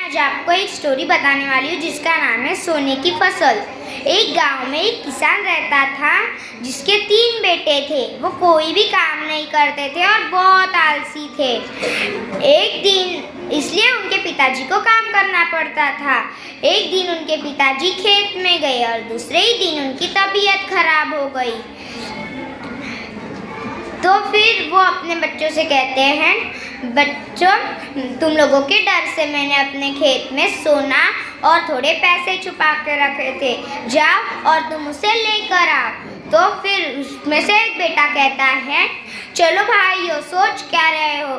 आज आपको एक स्टोरी बताने वाली हूँ जिसका नाम है सोने की फसल। एक गांव में एक किसान रहता था जिसके 3 बेटे थे। वो कोई भी काम नहीं करते थे और बहुत आलसी थे। एक दिन इसलिए उनके पिताजी को काम करना पड़ता था। एक दिन उनके पिताजी खेत में गए और दूसरे ही दिन उनकी तबीयत खराब हो गई। तो फिर वो अपने बच्चों से कहते हैं, बच्चों, तुम लोगों के डर से मैंने अपने खेत में सोना और थोड़े पैसे छुपा के रखे थे, जाओ और तुम उसे लेकर आओ। तो फिर उसमें से एक बेटा कहता है, चलो भाइयों, सोच क्या रहे हो,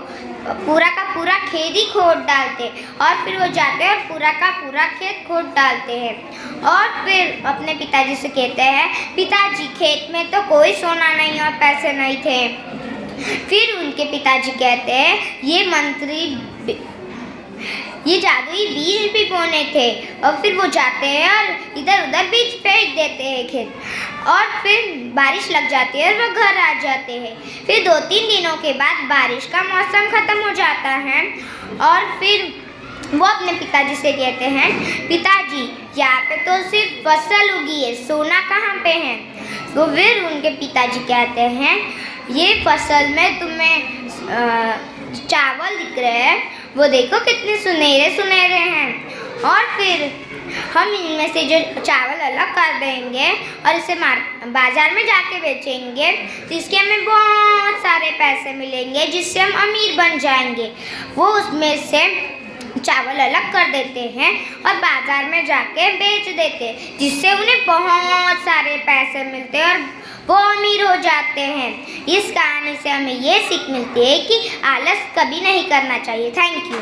पूरा का पूरा खेत ही खोद डालते। और फिर वो जाते हैं और पूरा का पूरा खेत खोद डालते हैं। और फिर अपने पिताजी से कहते हैं, पिताजी, खेत में तो कोई सोना नहीं और पैसे नहीं थे। फिर उनके पिताजी कहते हैं, ये जादुई बीज भी बोने थे। और फिर वो जाते हैं और इधर उधर बीज फेंक देते हैं खेत। और फिर बारिश लग जाती है और वो घर आ जाते हैं। फिर 2-3 दिनों के बाद बारिश का मौसम ख़त्म हो जाता है। और फिर वो अपने पिताजी से कहते हैं, पिताजी, यहाँ पे तो सिर्फ फसल उगी है, सोना कहाँ पे है। तो फिर उनके पिताजी कहते हैं, ये फसल में तुम्हें चावल दिख रहे हैं, वो देखो कितने सुनहरे सुनहरे हैं। और फिर हम इनमें से जो चावल अलग कर देंगे और इसे बाजार में जाके बेचेंगे तो इसके हमें बहुत सारे पैसे मिलेंगे, जिससे हम अमीर बन जाएंगे। वो उसमें से चावल अलग कर देते हैं और बाजार में जाके बेच देते हैं, जिससे उन्हें बहुत सारे पैसे मिलते हैं और वो अमीर हो जाते हैं। इस कहानी से हमें ये सीख मिलती है कि आलस कभी नहीं करना चाहिए। Thank you.